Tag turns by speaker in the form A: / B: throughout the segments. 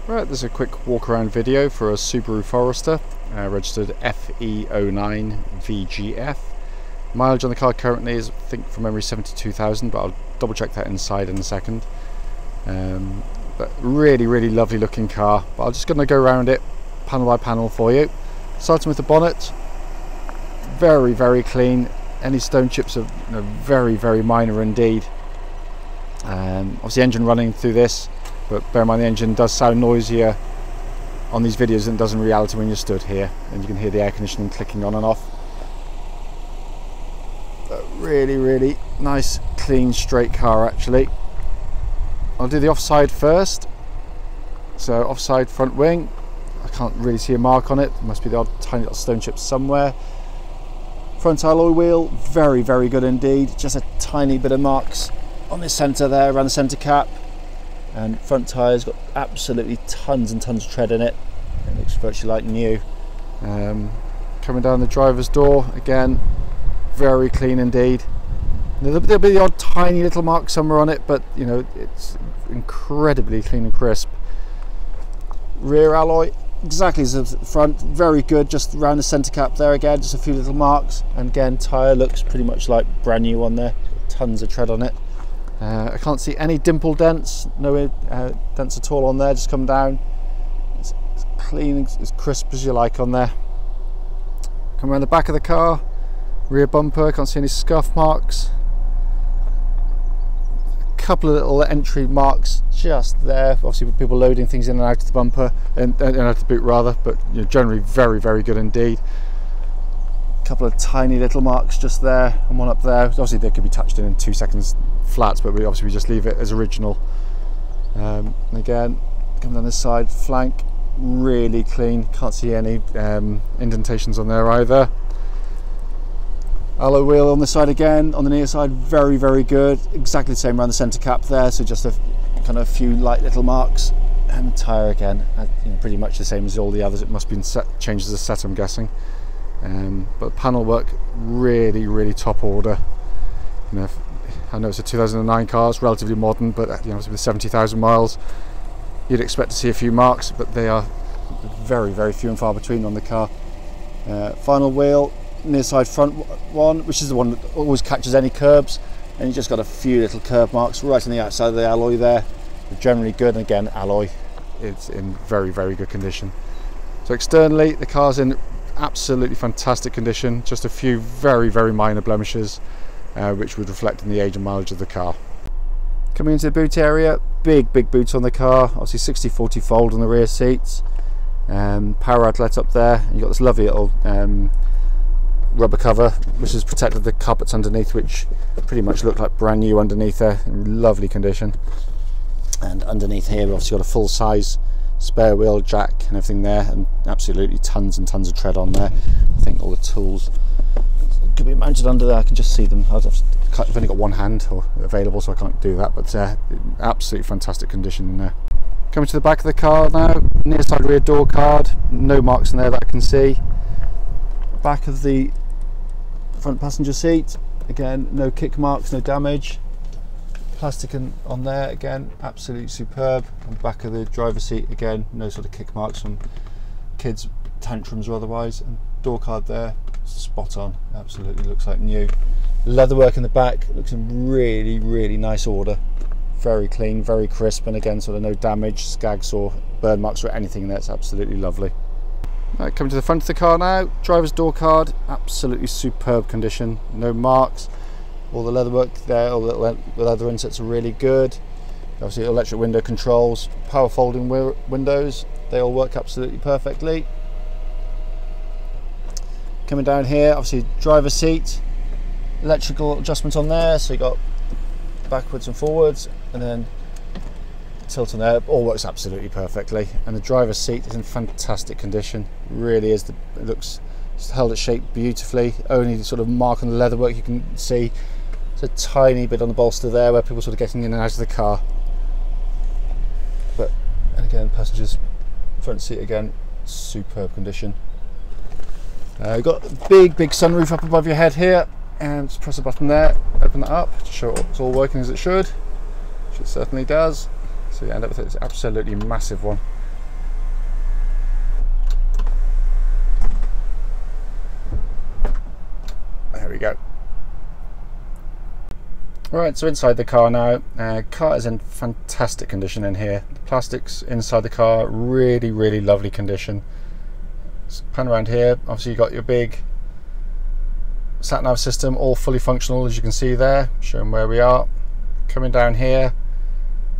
A: Right, there's a quick walk around video for a Subaru Forester, registered FE09VGF. Mileage on the car currently is, I think from memory, 72,000, but I'll double check that inside in a second. But really lovely looking car. But I'm just going to go around it panel by panel for you. Starting with the bonnet, very clean. Any stone chips are very minor indeed. Obviously engine running through this, but bear in mind the engine does sound noisier on these videos than it does in reality when you're stood here, and you can hear the air conditioning clicking on and off. But really nice, clean, straight car actually. I'll do the offside first. So offside front wing, I can't really see a mark on it. There must be the odd tiny little stone chip somewhere. Front alloy wheel, very good indeed. Just a tiny bit of marks on the centre there, around the centre cap. And front tyres got absolutely tons and tons of tread in it. It looks virtually like new. Coming down the driver's door, again, very clean indeed. There'll be the odd tiny little mark somewhere on it, but you know, it's incredibly clean and crisp. Rear alloy, exactly as the front, very good, just around the centre cap there again, just a few little marks. And again, tyre looks pretty much like brand new on there, tons of tread on it. I can't see any dimple dents, no dents at all on there, just come down. It's clean, as crisp as you like on there. Come around the back of the car, rear bumper, can't see any scuff marks. A couple of little entry marks just there, obviously with people loading things in and out of the bumper, and out of the boot rather, but you know, generally very good indeed. A couple of tiny little marks just there and one up there. Obviously they could be touched in 2 seconds flat, but we just leave it as original. And again, come down this side, flank, really clean, can't see any indentations on there either. Alloy wheel on this side again, on the near side, very good, exactly the same around the centre cap there, so just a kind of few light little marks. And the tyre again, you know, pretty much the same as all the others. It must have been changed as a set, I'm guessing. But panel work, really top order. You know, I know it's a 2009 car, it's relatively modern, but you know, with 70,000 miles, you'd expect to see a few marks, but they are very few and far between on the car. Final wheel, near side front one, which is the one that always catches any curbs, and you just got a few little curb marks right on the outside of the alloy there. They're generally good, and again, alloy, it's in very good condition. So externally, the car's in absolutely fantastic condition, just a few very minor blemishes, which would reflect in the age and mileage of the car. Coming into the boot area, big boots on the car, obviously 60/40 fold on the rear seats, power outlet up there, and you've got this lovely little rubber cover which has protected the carpets underneath, which pretty much look like brand new underneath there, in lovely condition. And underneath here we've obviously got a full size spare wheel jack and everything there, and absolutely tons and tons of tread on there. I think all the tools could be mounted under there. I can just see them. I've only got one hand available, so I can't do that, but absolutely fantastic condition in there. Coming to the back of the car now, near side rear door card, no marks in there that I can see. Back of the front passenger seat, again, no kick marks, no damage. Plastic on there, again, absolutely superb. On the back of the driver's seat, again, no sort of kick marks from kids' tantrums or otherwise. And door card there, spot on, absolutely looks like new. Leatherwork in the back looks in really nice order. Very clean, very crisp, and again, sort of no damage, skags or burn marks or anything in there. It's absolutely lovely. Right, coming to the front of the car now, driver's door card, absolutely superb condition, no marks. All the leatherwork there, all the leather insets are really good. Obviously electric window controls, power folding windows, they all work absolutely perfectly. Coming down here, obviously driver's seat, electrical adjustments on there, so you got backwards and forwards, and then tilt on there, all works absolutely perfectly. And the driver's seat is in fantastic condition, really is. It looks just held its shape beautifully. Only sort of mark on the leatherwork you can see. It's a tiny bit on the bolster there where people are sort of getting in and out of the car. But, and again, passengers front seat again, superb condition. You've got a big sunroof up above your head here, and just press the button there, open that up to show it's all working as it should, which it certainly does. So you end up with this absolutely massive one. we go. Right, so inside the car now. Car is in fantastic condition in here. The plastics inside the car, really, really lovely condition. Let's pan around here. Obviously you've got your big sat-nav system, all fully functional, as you can see there, showing where we are. Coming down here,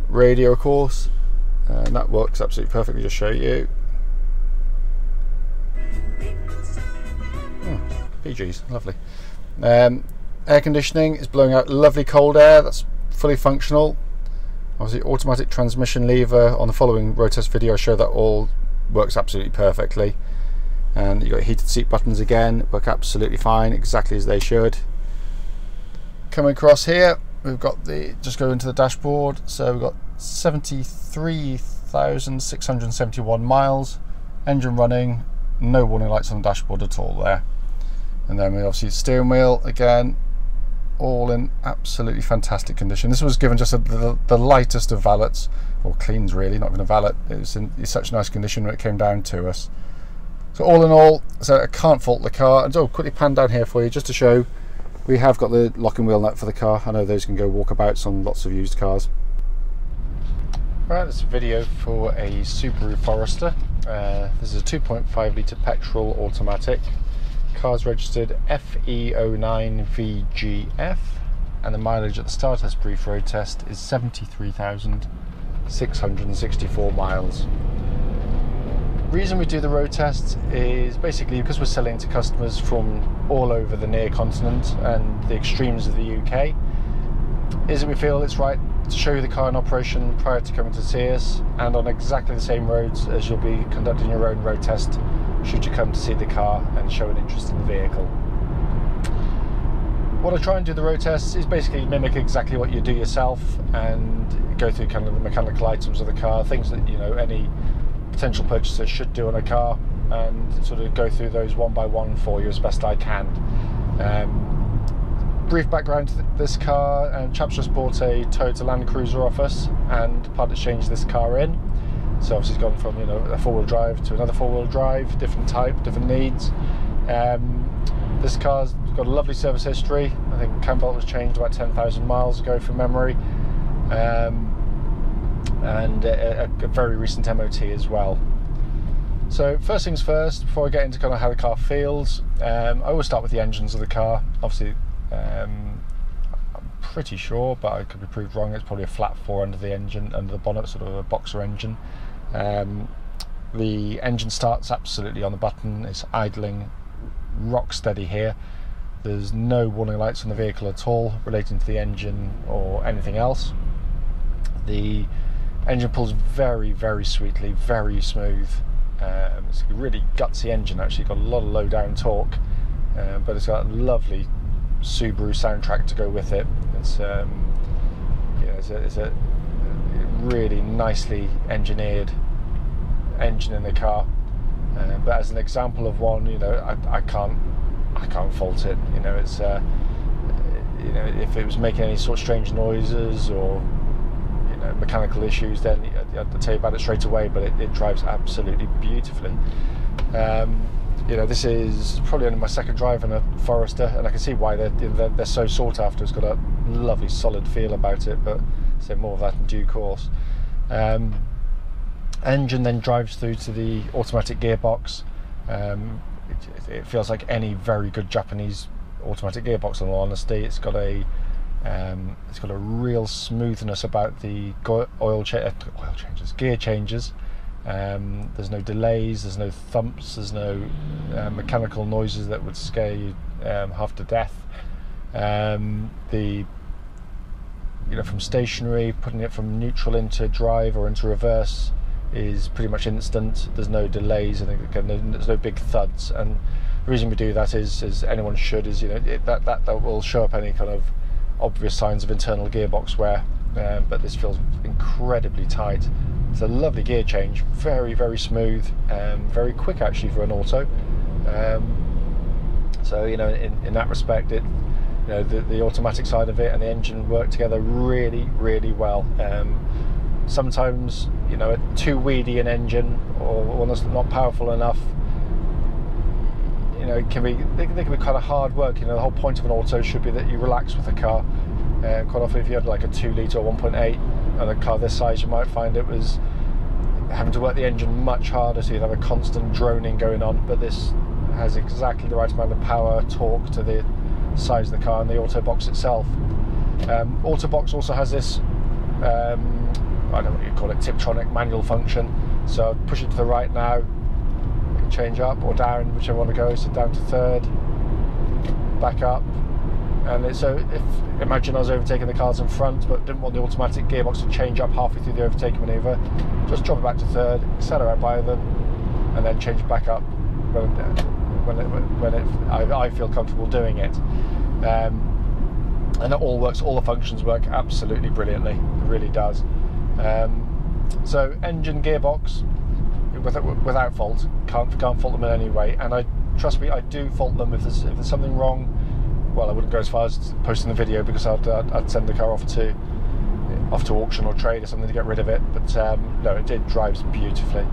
A: radio of course, and that works absolutely perfectly, just show you. PG's, lovely. Air conditioning is blowing out lovely cold air, that's fully functional. Obviously automatic transmission lever. On the following road test video I show that all works absolutely perfectly. And you've got heated seat buttons again, work absolutely fine, exactly as they should. Coming across here, we've got just go into the dashboard, so we've got 73,671 miles, engine running, no warning lights on the dashboard at all there. And then we obviously steering wheel again, all in absolutely fantastic condition. This was given just the lightest of valets, or cleans really, not even a valet. It was in such nice condition when it came down to us. So all in all, so I can't fault the car. And so quickly pan down here for you just to show we have got the lock and wheel nut for the car. I know those can go walkabouts on lots of used cars. Right, this is a video for a Subaru Forester. This is a 2.5 litre petrol automatic. Car's registered FE09VGF, and the mileage at the start of this brief road test is 73,664 miles. Reason we do the road test is basically because we're selling to customers from all over the near continent and the extremes of the UK, is that we feel it's right to show you the car in operation prior to coming to see us, and on exactly the same roads as you'll be conducting your own road test should you come to see the car and show an interest in the vehicle. What I try and do the road test is basically mimic exactly what you do yourself and go through kind of the mechanical items of the car, things that any potential purchaser should do on a car, and sort of go through those one by one for you as best I can. Brief background to this car, chap's just bought a Toyota Land Cruiser off us and part exchange this car in. So obviously it's gone from a four-wheel drive to another four-wheel drive, different type, different needs. This car's got a lovely service history. I think cam belt was changed about 10,000 miles ago from memory, and a very recent MOT as well. So first things first, before I get into kind of how the car feels, I always start with the engines of the car. Obviously I'm pretty sure, but I could be proved wrong, it's probably a flat 4 under the engine, under the bonnet, sort of a boxer engine. The engine starts absolutely on the button, it's idling rock steady here. There's no warning lights on the vehicle at all relating to the engine or anything else. The engine pulls very, very sweetly, very smooth. It's a really gutsy engine actually, got a lot of low down torque, but it's got a lovely Subaru soundtrack to go with it. It's it's a really nicely engineered engine in the car, but as an example of one, I can't fault it. It's if it was making any sort of strange noises or mechanical issues, then I'd tell you about it straight away, but it drives absolutely beautifully. This is probably only my second drive in a Forester, and I can see why they're so sought after. It's got a lovely solid feel about it, but say more of that in due course. Engine then drives through to the automatic gearbox. It feels like any very good Japanese automatic gearbox, in all honesty. It's got a real smoothness about the gear changes. There's no delays, there's no thumps, there's no mechanical noises that would scare you half to death. From stationary, putting it from neutral into drive or into reverse is pretty much instant. There's no delays, and there's no big thuds. And the reason we do that is, as anyone should, is that will show up any kind of obvious signs of internal gearbox wear. But this feels incredibly tight. It's a lovely gear change, very, very smooth, very quick actually for an auto. So in that respect, the automatic side of it and the engine work together really, really well. Sometimes too weedy an engine or one that's not powerful enough, you know, they can be kind of hard work. You know, the whole point of an auto should be that you relax with the car. Quite often, if you had like a 2 litre or 1.8 and a car this size, you might find it was having to work the engine much harder, so you'd have a constant droning going on. But this has exactly the right amount of power, torque to the size of the car and the auto box itself. Auto box also has this, I don't know what you call it, Tiptronic manual function. So push it to the right now, change up or down, whichever one to go. So down to third, back up, and imagine I was overtaking the cars in front, but didn't want the automatic gearbox to change up halfway through the overtaking manoeuvre. Just drop it back to third, accelerate by them, and then change back up when I feel comfortable doing it. And it all works. All the functions work absolutely brilliantly. It really does. So engine, gearbox, without fault. Can't fault them in any way. And trust me, I do fault them if there's something wrong. Well, I wouldn't go as far as posting the video, because I'd send the car off to auction or trade or something to get rid of it. But no, it drives beautifully.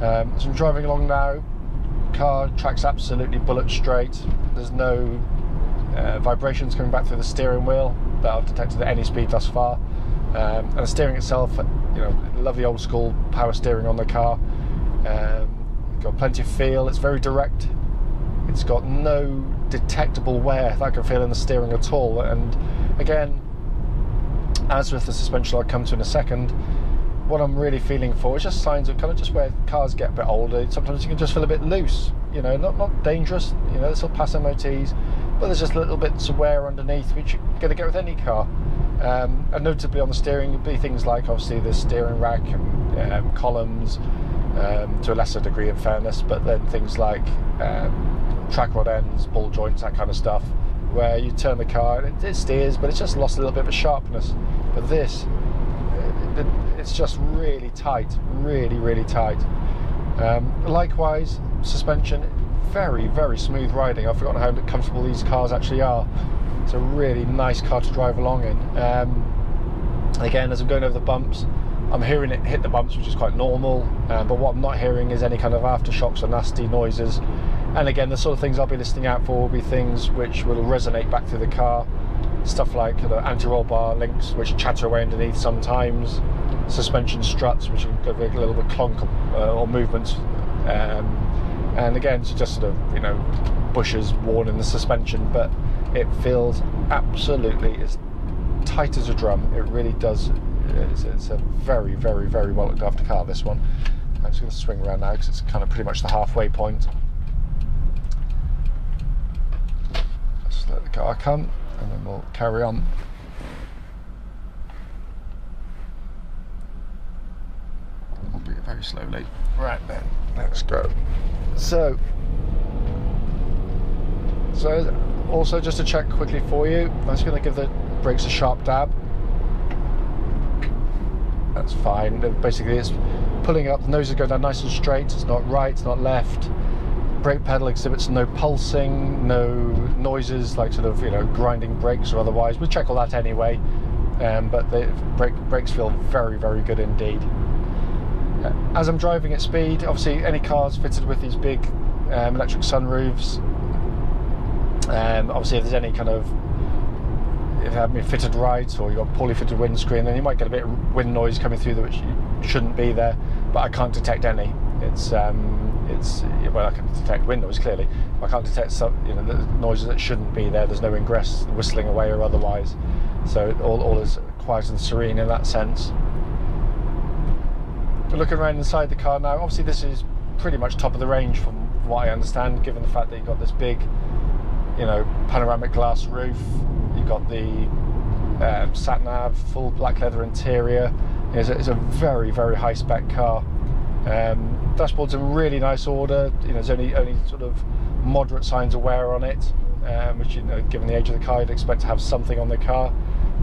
A: So I'm driving along now. Car tracks absolutely bullet straight. There's no vibrations coming back through the steering wheel that I've detected at any speed thus far. And the steering itself, you know, lovely old school power steering on the car. Got plenty of feel. It's very direct. It's got no detectable wear that I can feel in the steering at all. And again, as with the suspension I'll come to in a second, what I'm really feeling for is just signs of kind of just where cars get a bit older. Sometimes you can just feel a bit loose, you know, not dangerous, you know, they'll pass MOTs, but there's just little bits of wear underneath, which you're going to get with any car. And notably on the steering, it'll be things like obviously the steering rack and columns, to a lesser degree in fairness, but then things like track rod ends, ball joints, that kind of stuff, where you turn the car and it steers, but it's just lost a little bit of its sharpness. But this, it's just really tight, really tight. Likewise, suspension, very, very smooth riding. I've forgotten how comfortable these cars actually are. It's a really nice car to drive along in. Again, as I'm going over the bumps, I'm hearing it hit the bumps, which is quite normal, but what I'm not hearing is any kind of aftershocks or nasty noises. And again, the sort of things I'll be listening out for will be things which will resonate back through the car. Stuff like anti-roll bar links, which chatter away underneath sometimes, suspension struts, which give a little bit clonk or movement, and again, it's just sort of, you know, bushes worn in the suspension, but it feels absolutely as tight as a drum. It really does. It's a very, very, very well looked after car, this one. I'm just going to swing around now because it's kind of pretty much the halfway point. Just let the car come and then we'll carry on. Albeit very slowly. Right then, let's go. So also just to check quickly for you, I'm just going to give the brakes a sharp dab. That's fine. Basically, it's pulling up. The nose is going down nice and straight. It's not right, it's not left. Brake pedal exhibits no pulsing, no noises like sort of, you know, grinding brakes or otherwise. We'll check all that anyway. But the brakes feel very, very good indeed. As I'm driving at speed, obviously any cars fitted with these big electric sunroofs, obviously if there's any kind of, if you have fitted rides or you've got poorly fitted windscreen, then you might get a bit of wind noise coming through which shouldn't be there, but I can't detect any. It's well, I can detect wind noise clearly, I can't detect some, you know, the noises that shouldn't be there. There's no ingress whistling away or otherwise, so all is quiet and serene in that sense. Looking around inside the car now, obviously this is pretty much top of the range from what I understand, given the fact that you've got this big, you know, panoramic glass roof. You've got the sat nav, full black leather interior. It's a very, very high spec car. Dashboard's in really nice order. You know, there's only sort of moderate signs of wear on it, which, you know, given the age of the car, you'd expect to have something on the car.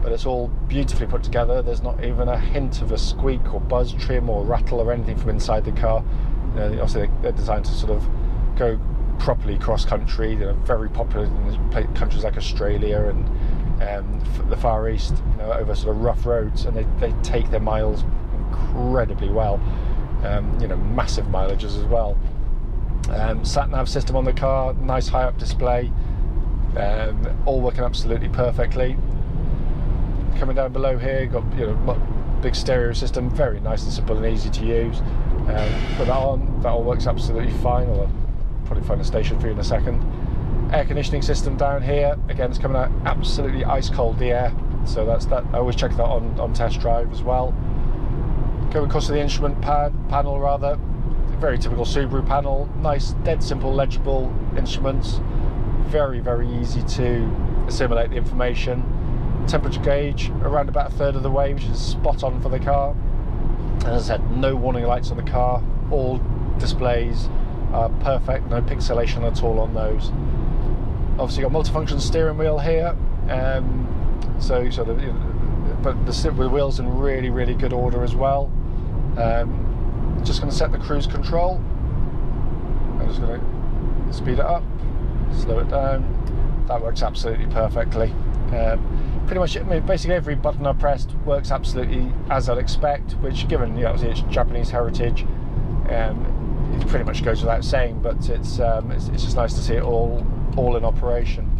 A: But it's all beautifully put together. There's not even a hint of a squeak or buzz, trim or rattle or anything from inside the car. You know, obviously they're designed to sort of go properly cross country. You know, very popular in countries like Australia and the Far East. You know, over sort of rough roads, and they take their miles incredibly well. You know, massive mileages as well. Sat nav system on the car, nice high up display, all working absolutely perfectly. Coming down below here, got big stereo system, very nice and simple and easy to use. Put that on, that all works absolutely fine. I'll probably find a station for you in a second. Air conditioning system down here, again it's coming out absolutely ice cold, the air, so that's that. I always check that on test drive as well. Going across to the instrument panel rather, very typical Subaru panel, nice, dead simple, legible instruments, very easy to assimilate the information. Temperature gauge around about a third of the way, which is spot on for the car. As I said, no warning lights on the car, all displays are perfect, no pixelation at all on those. Obviously got multifunction steering wheel here, so but the wheels in really good order as well. Just going to set the cruise control. I'm just going to speed it up, slow it down. That works absolutely perfectly. Pretty much, basically every button I pressed works absolutely as I'd expect, which, given obviously it's Japanese heritage, it pretty much goes without saying. But it's just nice to see it all in operation.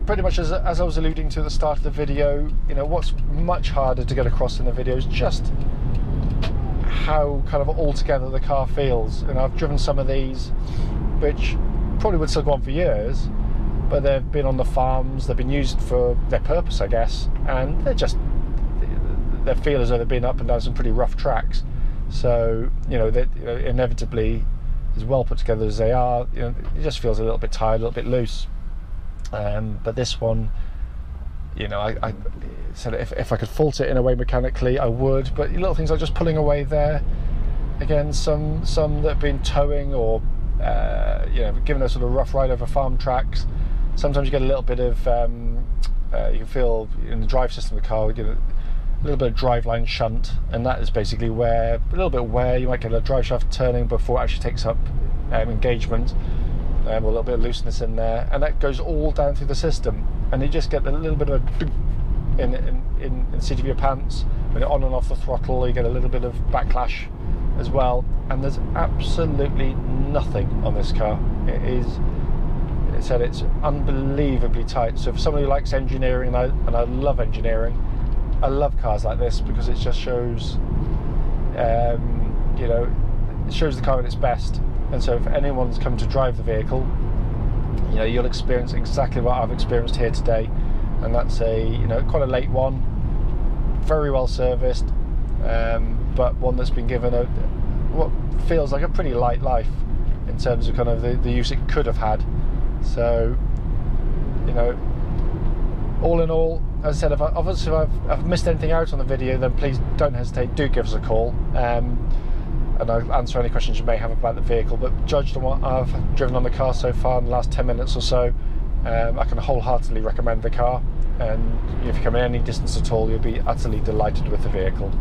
A: Pretty much as I was alluding to at the start of the video, what's much harder to get across in the video is just how kind of altogether the car feels. I've driven some of these, which probably would still go on for years, but they've been on the farms, they've been used for their purpose, I guess, and they feel as though they've been up and down some pretty rough tracks. So inevitably, as well put together as they are, it just feels a little bit tired, a little bit loose. But this one, I said if I could fault it in a way mechanically, I would. But little things like just pulling away there. Again, some that have been towing or given a sort of rough ride over farm tracks. Sometimes you get a little bit of you can feel in the drive system of the car, you get a little bit of driveline shunt, and that is basically where a little bit where you might get a drive shaft turning before it actually takes up engagement. Or a little bit of looseness in there, and that goes all down through the system, and you just get a little bit of a in the seat of your pants. When you're on and off the throttle, you get a little bit of backlash as well, and there's absolutely nothing on this car. It's unbelievably tight. So for somebody who likes engineering, and I love engineering, I love cars like this because it just shows it shows the car at its best. And so if anyone's come to drive the vehicle, you'll experience exactly what I've experienced here today, and that's quite a late one, very well serviced, but one that's been given what feels like a pretty light life in terms of kind of the use it could have had. So all in all, as I said, if I've missed anything out on the video, then please don't hesitate, do give us a call. And I'll answer any questions you may have about the vehicle, but judged on what I've driven on the car so far in the last 10 minutes or so, I can wholeheartedly recommend the car, and if you come in any distance at all, you'll be utterly delighted with the vehicle.